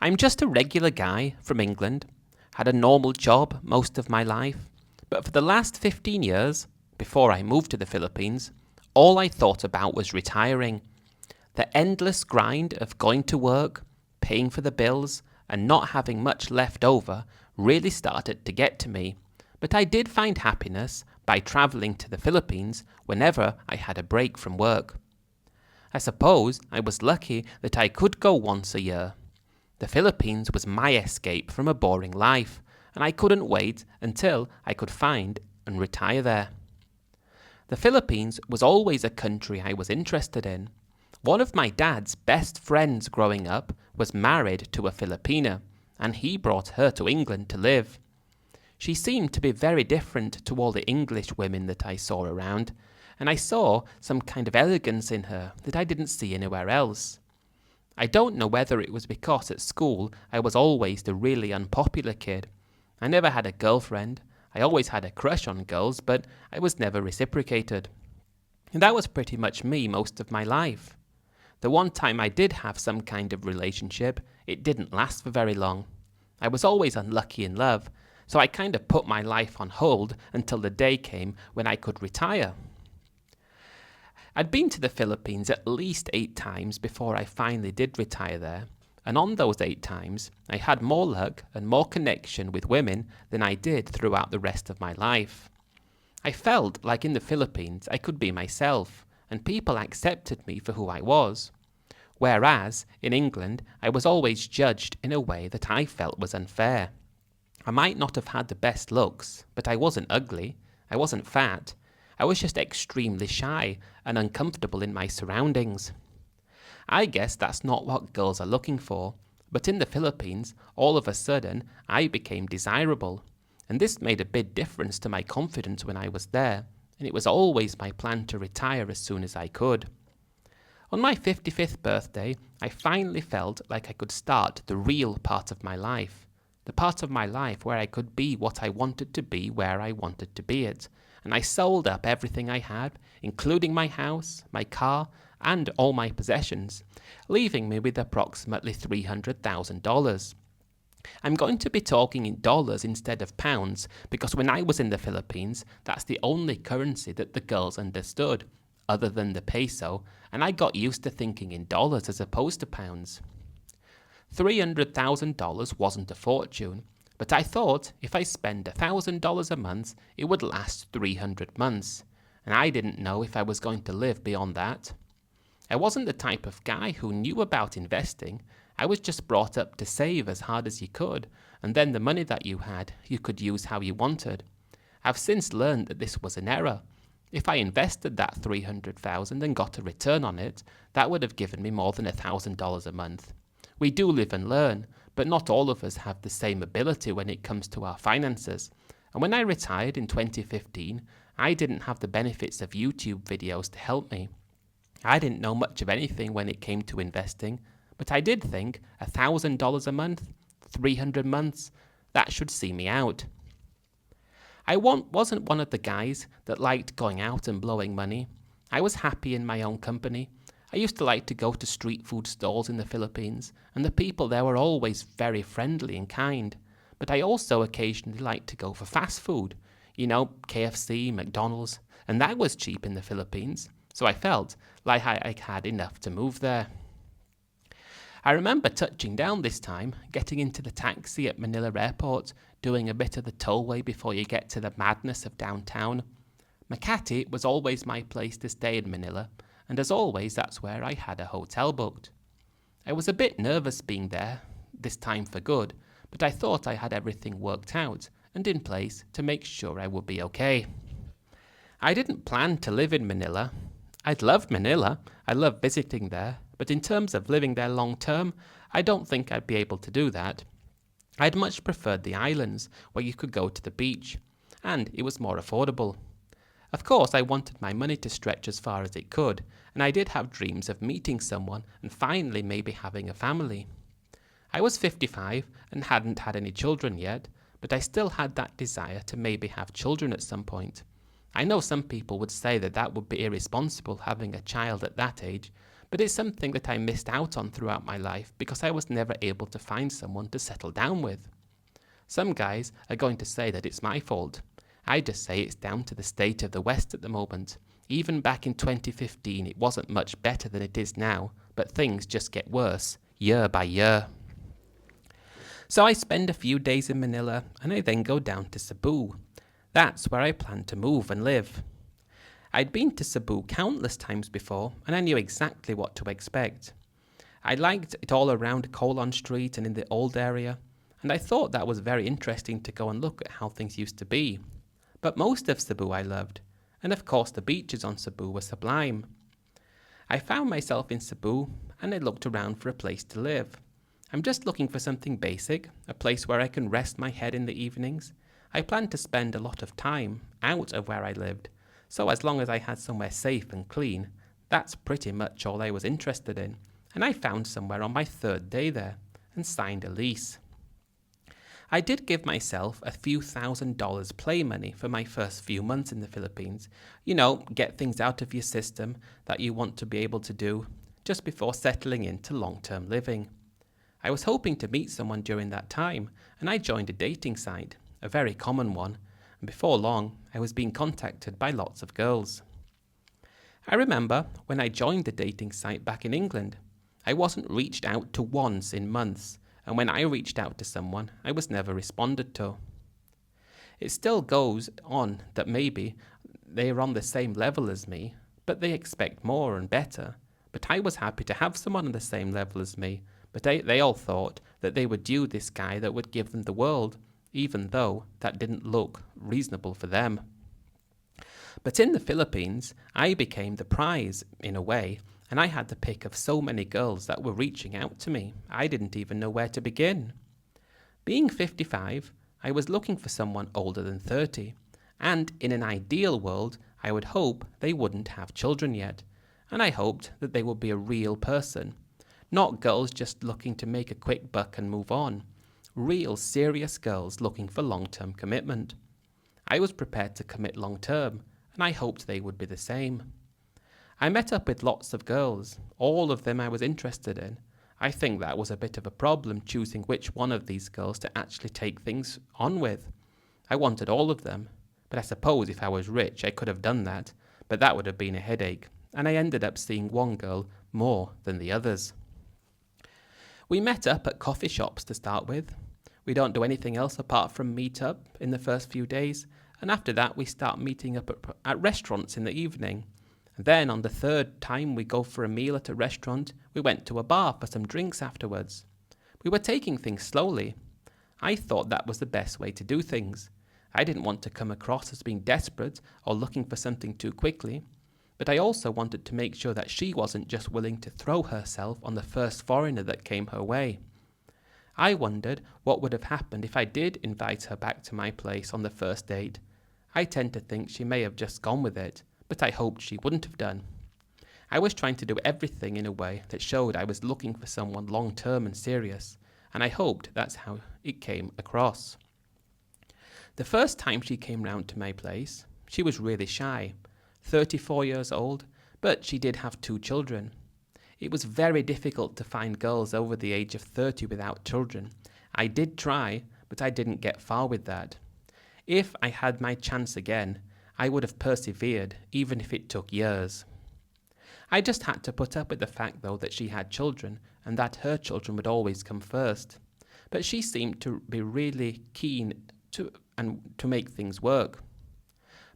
I'm just a regular guy from England, had a normal job most of my life, but for the last 15 years, before I moved to the Philippines, all I thought about was retiring. The endless grind of going to work, paying for the bills, and not having much left over really started to get to me, but I did find happiness by travelling to the Philippines whenever I had a break from work. I suppose I was lucky that I could go once a year. The Philippines was my escape from a boring life, and I couldn't wait until I could find and retire there. The Philippines was always a country I was interested in. One of my dad's best friends growing up was married to a Filipina, and he brought her to England to live. She seemed to be very different to all the English women that I saw around, and I saw some kind of elegance in her that I didn't see anywhere else. I don't know whether it was because at school I was always the really unpopular kid. I never had a girlfriend. I always had a crush on girls, but I was never reciprocated. And that was pretty much me most of my life. The one time I did have some kind of relationship, it didn't last for very long. I was always unlucky in love, so I kind of put my life on hold until the day came when I could retire. I'd been to the Philippines at least 8 times before I finally did retire there, and on those 8 times, I had more luck and more connection with women than I did throughout the rest of my life. I felt like in the Philippines I could be myself, and people accepted me for who I was. Whereas, in England, I was always judged in a way that I felt was unfair. I might not have had the best looks, but I wasn't ugly, I wasn't fat, I was just extremely shy and uncomfortable in my surroundings. I guess that's not what girls are looking for, but in the Philippines, all of a sudden, I became desirable. And this made a big difference to my confidence when I was there, and it was always my plan to retire as soon as I could. On my 55th birthday, I finally felt like I could start the real part of my life. The part of my life where I could be what I wanted to be where I wanted to be it. And I sold up everything I had, including my house, my car, and all my possessions, leaving me with approximately $300,000. I'm going to be talking in dollars instead of pounds because when I was in the Philippines, that's the only currency that the girls understood, other than the peso, and I got used to thinking in dollars as opposed to pounds. $300,000 wasn't a fortune, but I thought if I spend $1,000 a month, it would last 300 months, and I didn't know if I was going to live beyond that. I wasn't the type of guy who knew about investing. I was just brought up to save as hard as you could, and then the money that you had, you could use how you wanted. I've since learned that this was an error. If I invested that $300,000 and got a return on it, that would have given me more than $1,000 a month. We do live and learn, but not all of us have the same ability when it comes to our finances. And when I retired in 2015, I didn't have the benefits of YouTube videos to help me. I didn't know much of anything when it came to investing, but I did think $1,000 a month, 300 months, that should see me out. I wasn't one of the guys that liked going out and blowing money. I was happy in my own company. I used to like to go to street food stalls in the Philippines, and the people there were always very friendly and kind. But I also occasionally liked to go for fast food, KFC, McDonald's, and that was cheap in the Philippines, so I felt like I had enough to move there. I remember touching down this time, getting into the taxi at Manila Airport, doing a bit of the tollway before you get to the madness of downtown. Makati was always my place to stay in Manila, and as always, that's where I had a hotel booked. I was a bit nervous being there, this time for good, but I thought I had everything worked out and in place to make sure I would be okay. I didn't plan to live in Manila. I'd loved Manila, I loved visiting there, but in terms of living there long term, I don't think I'd be able to do that. I'd much preferred the islands, where you could go to the beach, and it was more affordable. Of course, I wanted my money to stretch as far as it could, and I did have dreams of meeting someone and finally maybe having a family. I was 55 and hadn't had any children yet, but I still had that desire to maybe have children at some point. I know some people would say that would be irresponsible having a child at that age, But it's something that I missed out on throughout my life because I was never able to find someone to settle down with. Some guys are going to say that it's my fault. I just say it's down to the state of the West at the moment. Even back in 2015, it wasn't much better than it is now, but things just get worse, year by year. So I spend a few days in Manila, and I then go down to Cebu. That's where I plan to move and live. I'd been to Cebu countless times before, and I knew exactly what to expect. I liked it all around Colon Street and in the old area, and I thought that was very interesting to go and look at how things used to be. But most of Cebu I loved, and of course the beaches on Cebu were sublime. I found myself in Cebu, and I looked around for a place to live. I'm just looking for something basic, a place where I can rest my head in the evenings. I planned to spend a lot of time out of where I lived, so as long as I had somewhere safe and clean, that's pretty much all I was interested in, and I found somewhere on my third day there, and signed a lease. I did give myself a few $1,000s play money for my first few months in the Philippines. Get things out of your system that you want to be able to do, just before settling into long-term living. I was hoping to meet someone during that time, and I joined a dating site, a very common one, and before long, I was being contacted by lots of girls. I remember when I joined the dating site back in England, I wasn't reached out to once in months, and when I reached out to someone, I was never responded to. It still goes on that maybe they are on the same level as me, but they expect more and better. But I was happy to have someone on the same level as me, but they all thought that they were due this guy that would give them the world, even though that didn't look reasonable for them. But in the Philippines, I became the prize, in a way, and I had the pick of so many girls that were reaching out to me, I didn't even know where to begin. Being 55, I was looking for someone older than 30, and in an ideal world, I would hope they wouldn't have children yet, and I hoped that they would be a real person. Not girls just looking to make a quick buck and move on. Real serious girls looking for long-term commitment. I was prepared to commit long-term, and I hoped they would be the same. I met up with lots of girls, all of them I was interested in. I think that was a bit of a problem choosing which one of these girls to actually take things on with. I wanted all of them, but I suppose if I was rich I could have done that, but that would have been a headache, and I ended up seeing one girl more than the others. We met up at coffee shops to start with. We don't do anything else apart from meet up in the first few days, and after that we start meeting up at restaurants in the evening. And then on the third time we go for a meal at a restaurant, we went to a bar for some drinks afterwards. We were taking things slowly. I thought that was the best way to do things. I didn't want to come across as being desperate or looking for something too quickly. But I also wanted to make sure that she wasn't just willing to throw herself on the first foreigner that came her way. I wondered what would have happened if I did invite her back to my place on the first date. I tend to think she may have just gone with it, but I hoped she wouldn't have done. I was trying to do everything in a way that showed I was looking for someone long-term and serious, and I hoped that's how it came across. The first time she came round to my place, she was really shy. 34 years old, but she did have 2 children. It was very difficult to find girls over the age of 30 without children. I did try, but I didn't get far with that. If I had my chance again, I would have persevered, even if it took years. I just had to put up with the fact, though, that she had children, and that her children would always come first. But she seemed to be really keen to make things work.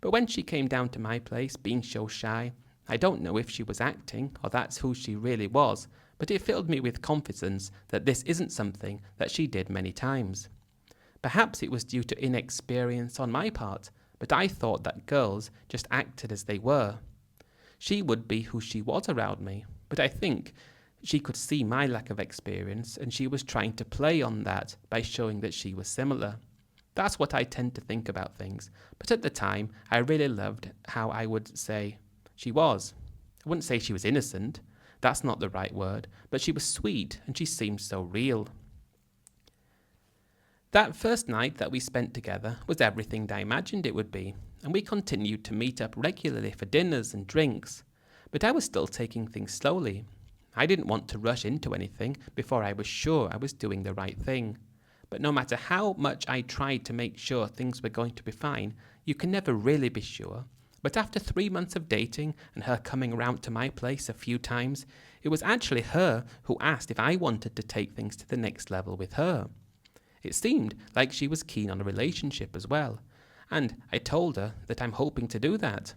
But when she came down to my place, being so shy, I don't know if she was acting or that's who she really was, but it filled me with confidence that this isn't something that she did many times. Perhaps it was due to inexperience on my part, but I thought that girls just acted as they were. She would be who she was around me, but I think she could see my lack of experience and she was trying to play on that by showing that she was similar. That's what I tend to think about things, but at the time, I really loved how I would say she was. I wouldn't say she was innocent, that's not the right word, but she was sweet and she seemed so real. That first night that we spent together was everything I imagined it would be, and we continued to meet up regularly for dinners and drinks, but I was still taking things slowly. I didn't want to rush into anything before I was sure I was doing the right thing. But no matter how much I tried to make sure things were going to be fine, you can never really be sure. But after 3 months of dating and her coming around to my place a few times, it was actually her who asked if I wanted to take things to the next level with her. It seemed like she was keen on a relationship as well, and I told her that I'm hoping to do that.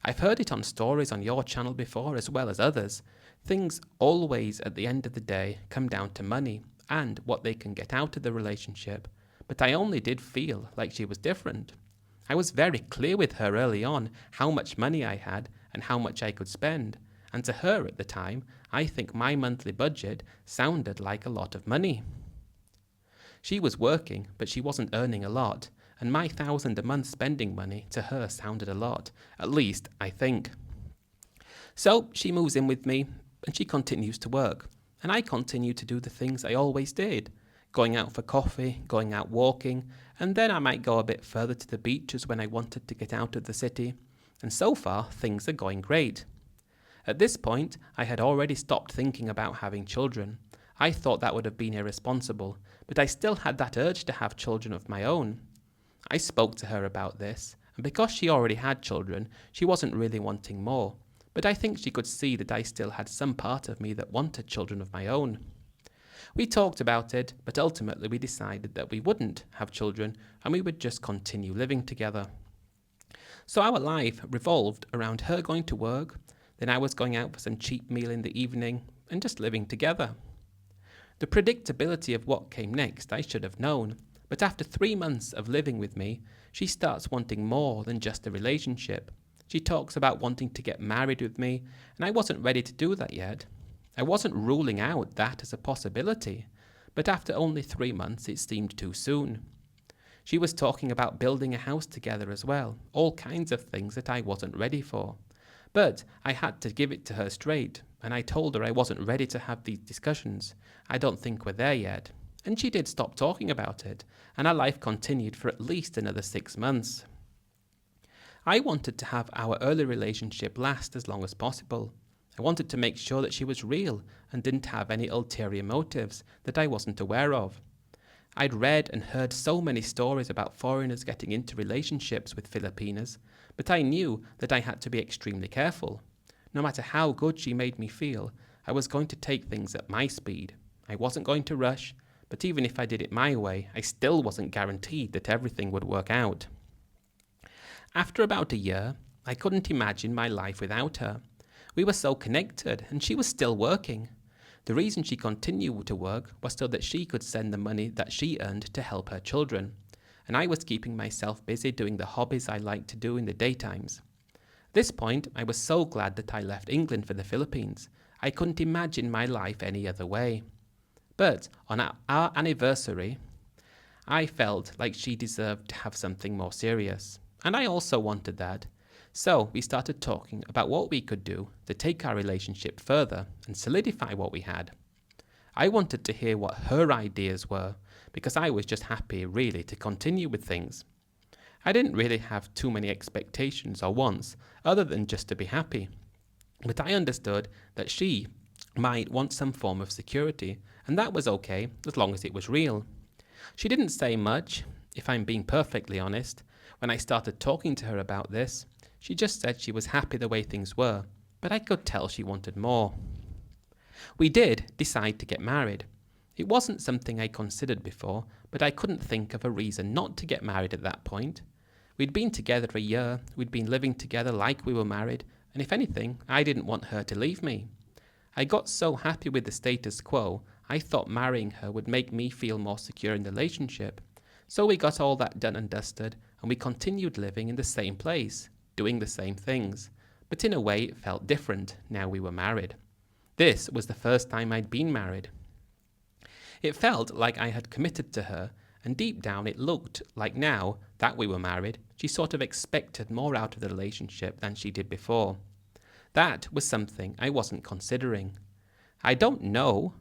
I've heard it on stories on your channel before as well as others. Things always at the end of the day come down to money and what they can get out of the relationship, but I only did feel like she was different. I was very clear with her early on how much money I had and how much I could spend, and to her at the time, I think my monthly budget sounded like a lot of money. She was working, but she wasn't earning a lot, and my $1,000 a month spending money to her sounded a lot, at least I think. So she moves in with me, and she continues to work, and I continue to do the things I always did, going out for coffee, going out walking, and then I might go a bit further to the beaches when I wanted to get out of the city, and so far things are going great. At this point, I had already stopped thinking about having children. I thought that would have been irresponsible, but I still had that urge to have children of my own. I spoke to her about this, and because she already had children, she wasn't really wanting more, but I think she could see that I still had some part of me that wanted children of my own. We talked about it, but ultimately we decided that we wouldn't have children and we would just continue living together. So our life revolved around her going to work, then I was going out for some cheap meal in the evening, and just living together. The predictability of what came next I should have known, but after 3 months of living with me, she starts wanting more than just a relationship. She talks about wanting to get married with me, and I wasn't ready to do that yet. I wasn't ruling out that as a possibility, but after only 3 months it seemed too soon. She was talking about building a house together as well, all kinds of things that I wasn't ready for. But I had to give it to her straight, and I told her I wasn't ready to have these discussions. I don't think we're there yet. And she did stop talking about it, and our life continued for at least another 6 months. I wanted to have our early relationship last as long as possible. I wanted to make sure that she was real and didn't have any ulterior motives that I wasn't aware of. I'd read and heard so many stories about foreigners getting into relationships with Filipinas, but I knew that I had to be extremely careful. No matter how good she made me feel, I was going to take things at my speed. I wasn't going to rush, but even if I did it my way, I still wasn't guaranteed that everything would work out. After about a year, I couldn't imagine my life without her. We were so connected, and she was still working. The reason she continued to work was so that she could send the money that she earned to help her children, and I was keeping myself busy doing the hobbies I liked to do in the daytimes. At this point, I was so glad that I left England for the Philippines. I couldn't imagine my life any other way. But on our anniversary, I felt like she deserved to have something more serious, and I also wanted that. So we started talking about what we could do to take our relationship further and solidify what we had. I wanted to hear what her ideas were, because I was just happy really to continue with things. I didn't really have too many expectations or wants other than just to be happy. But I understood that she might want some form of security, and that was okay as long as it was real. She didn't say much, if I'm being perfectly honest. When I started talking to her about this, she just said she was happy the way things were, but I could tell she wanted more. We did decide to get married. It wasn't something I considered before, but I couldn't think of a reason not to get married at that point. We'd been together a year, we'd been living together like we were married, and if anything, I didn't want her to leave me. I got so happy with the status quo, I thought marrying her would make me feel more secure in the relationship. So we got all that done and dusted, and we continued living in the same place, doing the same things, but in a way it felt different now we were married. This was the first time I'd been married. It felt like I had committed to her, and deep down it looked like now that we were married, she sort of expected more out of the relationship than she did before. That was something I wasn't considering. I don't know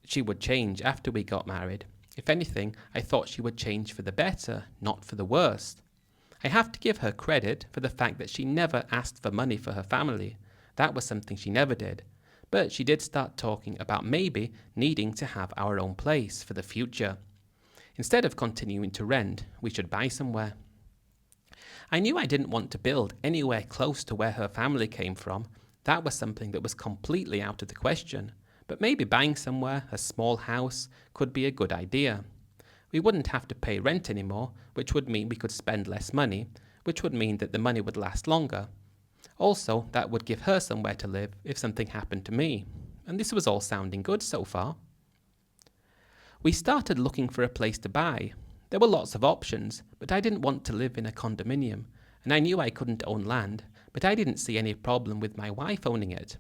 she would change after we got married. If anything, I thought she would change for the better, not for the worse. I have to give her credit for the fact that she never asked for money for her family. That was something she never did. but she did start talking about maybe needing to have our own place for the future. Instead of continuing to rent, we should buy somewhere. I knew I didn't want to build anywhere close to where her family came from. That was something that was completely out of the question. But maybe buying somewhere, a small house, could be a good idea. We wouldn't have to pay rent anymore, which would mean we could spend less money, which would mean that the money would last longer. Also, that would give her somewhere to live if something happened to me. And this was all sounding good so far. We started looking for a place to buy. There were lots of options, but I didn't want to live in a condominium, and I knew I couldn't own land, but I didn't see any problem with my wife owning it.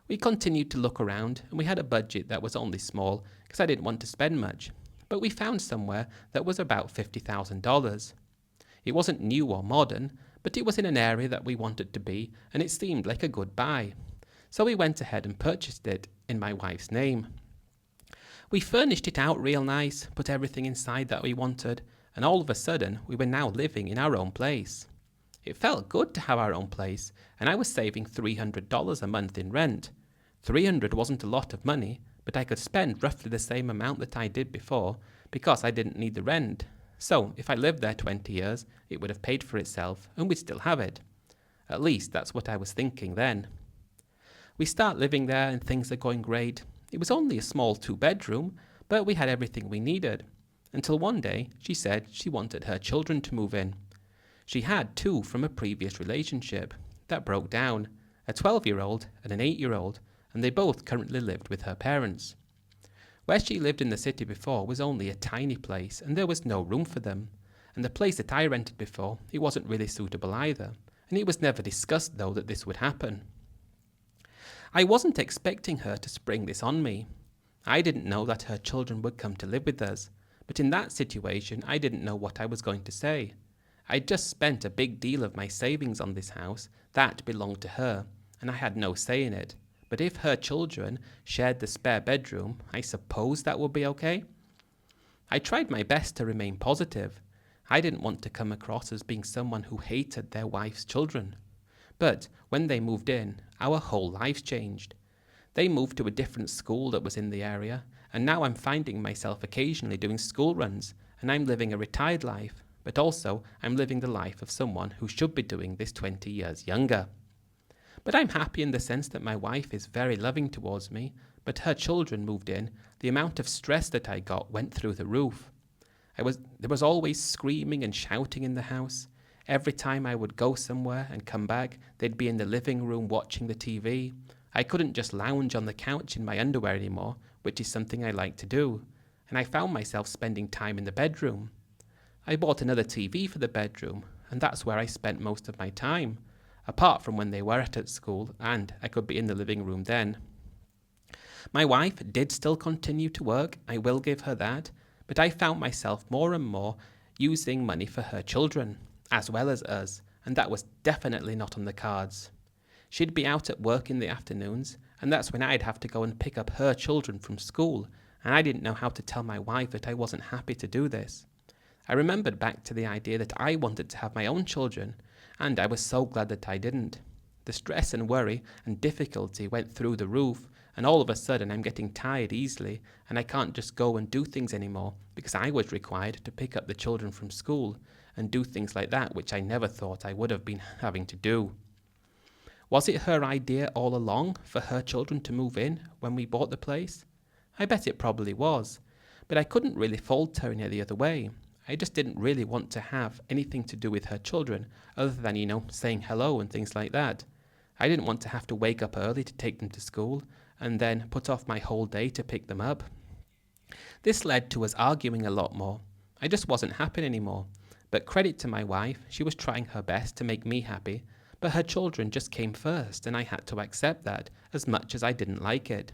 We continued to look around, and we had a budget that was only small, because I didn't want to spend much, but we found somewhere that was about $50,000. It wasn't new or modern, but it was in an area that we wanted to be, and it seemed like a good buy. So we went ahead and purchased it in my wife's name. We furnished it out real nice, put everything inside that we wanted, and all of a sudden we were now living in our own place. It felt good to have our own place, and I was saving $300 a month in rent. $300 wasn't a lot of money, but I could spend roughly the same amount that I did before because I didn't need the rent. So if I lived there 20 years, it would have paid for itself and we'd still have it. At least that's what I was thinking then. We start living there and things are going great. It was only a small 2-bedroom, but we had everything we needed. Until one day, she said she wanted her children to move in. She had 2 from a previous relationship. That broke down, a 12-year-old and an 8-year-old, and they both currently lived with her parents. Where she lived in the city before was only a tiny place, and there was no room for them. And the place that I rented before, it wasn't really suitable either, and it was never discussed though that this would happen. I wasn't expecting her to spring this on me. I didn't know that her children would come to live with us, but in that situation I didn't know what I was going to say. I'd just spent a big deal of my savings on this house that belonged to her, and I had no say in it. But if her children shared the spare bedroom, I suppose that would be okay. I tried my best to remain positive. I didn't want to come across as being someone who hated their wife's children. But when they moved in, our whole lives changed. They moved to a different school that was in the area, and now I'm finding myself occasionally doing school runs, and I'm living a retired life, but also I'm living the life of someone who should be doing this 20 years younger. But I'm happy in the sense that my wife is very loving towards me, but her children moved in, the amount of stress that I got went through the roof. There was always screaming and shouting in the house. Every time I would go somewhere and come back, they'd be in the living room watching the TV. I couldn't just lounge on the couch in my underwear anymore, which is something I like to do, and I found myself spending time in the bedroom. I bought another TV for the bedroom, and that's where I spent most of my time, apart from when they were at school, and I could be in the living room then. My wife did still continue to work, I will give her that, but I found myself more and more using money for her children, as well as us, and that was definitely not on the cards. She'd be out at work in the afternoons, and that's when I'd have to go and pick up her children from school, and I didn't know how to tell my wife that I wasn't happy to do this. I remembered back to the idea that I wanted to have my own children, and I was so glad that I didn't. The stress and worry and difficulty went through the roof, and all of a sudden I'm getting tired easily, and I can't just go and do things anymore because I was required to pick up the children from school and do things like that which I never thought I would have been having to do. Was it her idea all along for her children to move in when we bought the place? I bet it probably was, but I couldn't really fault her in any other way. I just didn't really want to have anything to do with her children other than, saying hello and things like that. I didn't want to have to wake up early to take them to school and then put off my whole day to pick them up. This led to us arguing a lot more. I just wasn't happy anymore. But credit to my wife, she was trying her best to make me happy, but her children just came first and I had to accept that as much as I didn't like it.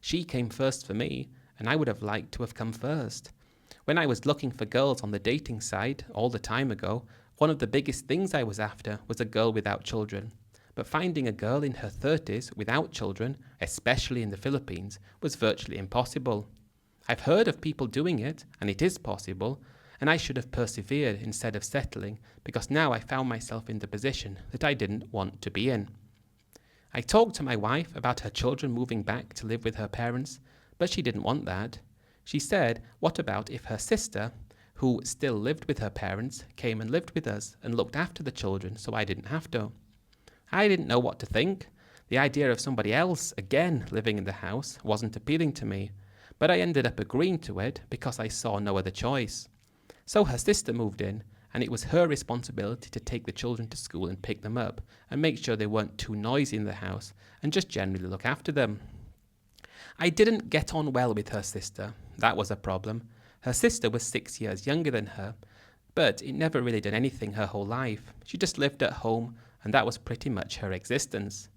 She came first for me, and I would have liked to have come first. When I was looking for girls on the dating site all the time ago, one of the biggest things I was after was a girl without children. But finding a girl in her 30s without children, especially in the Philippines, was virtually impossible. I've heard of people doing it, and it is possible, and I should have persevered instead of settling, because now I found myself in the position that I didn't want to be in. I talked to my wife about her children moving back to live with her parents, but she didn't want that. She said, what about if her sister, who still lived with her parents, came and lived with us and looked after the children so I didn't have to? I didn't know what to think. The idea of somebody else, again, living in the house wasn't appealing to me, but I ended up agreeing to it because I saw no other choice. So her sister moved in, and it was her responsibility to take the children to school and pick them up, and make sure they weren't too noisy in the house, and just generally look after them. I didn't get on well with her sister. That was a problem. Her sister was 6 years younger than her, but it never really did anything her whole life. She just lived at home, and that was pretty much her existence.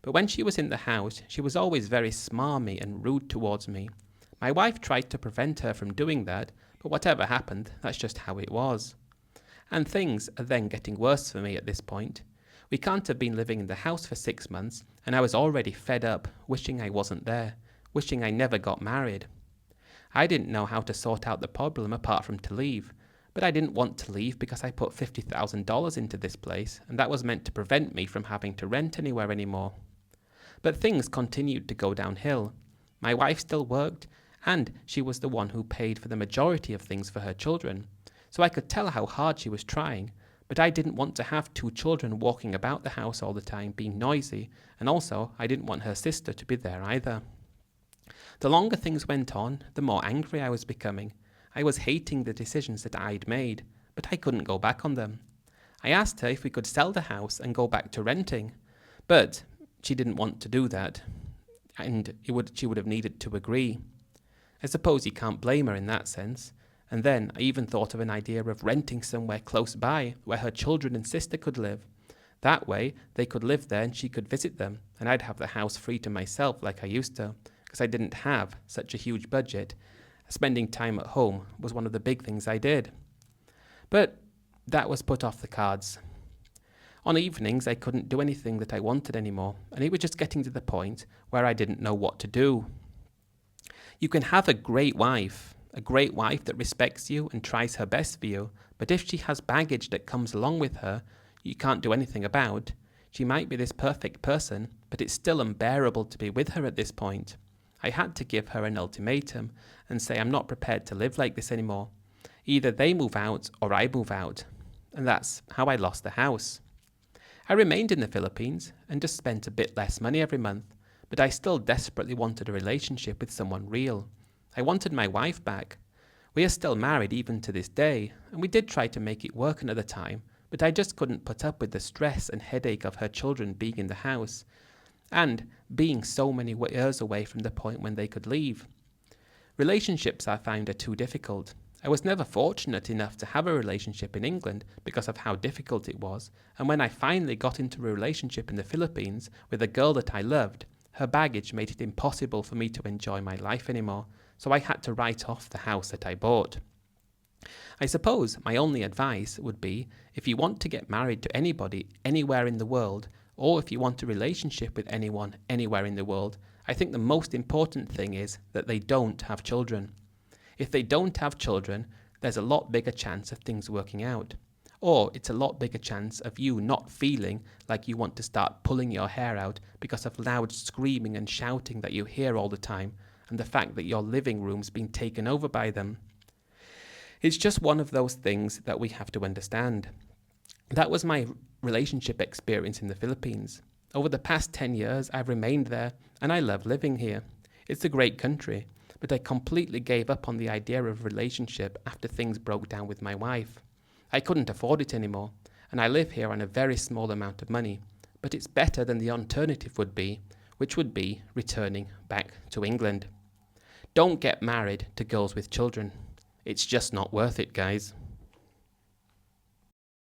But when she was in the house, she was always very smarmy and rude towards me. My wife tried to prevent her from doing that, but whatever happened, that's just how it was. And things are then getting worse for me at this point. We can't have been living in the house for 6 months, and I was already fed up, wishing I wasn't there, wishing I never got married. I didn't know how to sort out the problem apart from to leave, but I didn't want to leave because I put $50,000 into this place, and that was meant to prevent me from having to rent anywhere anymore. But things continued to go downhill. My wife still worked, and she was the one who paid for the majority of things for her children, so I could tell how hard she was trying, but I didn't want to have 2 children walking about the house all the time being noisy, and also I didn't want her sister to be there either. The longer things went on, the more angry I was becoming. I was hating the decisions that I'd made, but I couldn't go back on them. I asked her if we could sell the house and go back to renting, but she didn't want to do that, and she would have needed to agree. I suppose you can't blame her in that sense. And then I even thought of an idea of renting somewhere close by where her children and sister could live. That way they could live there and she could visit them, and I'd have the house free to myself like I used to, because I didn't have such a huge budget. Spending time at home was one of the big things I did. But that was put off the cards. On evenings I couldn't do anything that I wanted anymore, and it was just getting to the point where I didn't know what to do. You can have a great wife that respects you and tries her best for you, but if she has baggage that comes along with her you can't do anything about, she might be this perfect person, but it's still unbearable to be with her at this point. I had to give her an ultimatum and say I'm not prepared to live like this anymore. Either they move out or I move out. And that's how I lost the house. I remained in the Philippines and just spent a bit less money every month, but I still desperately wanted a relationship with someone real. I wanted my wife back. We are still married even to this day, and we did try to make it work another time, but I just couldn't put up with the stress and headache of her children being in the house, and being so many years away from the point when they could leave. Relationships I found are too difficult. I was never fortunate enough to have a relationship in England because of how difficult it was, and when I finally got into a relationship in the Philippines with a girl that I loved, her baggage made it impossible for me to enjoy my life anymore, so I had to write off the house that I bought. I suppose my only advice would be, if you want to get married to anybody anywhere in the world, or if you want a relationship with anyone anywhere in the world, I think the most important thing is that they don't have children. If they don't have children, there's a lot bigger chance of things working out. Or it's a lot bigger chance of you not feeling like you want to start pulling your hair out because of loud screaming and shouting that you hear all the time, and the fact that your living room's been taken over by them. It's just one of those things that we have to understand. That was my relationship experience in the Philippines. Over the past 10 years, I've remained there, and I love living here. It's a great country, but I completely gave up on the idea of relationship after things broke down with my wife. I couldn't afford it anymore, and I live here on a very small amount of money, but it's better than the alternative would be, which would be returning back to England. Don't get married to girls with children. It's just not worth it, guys.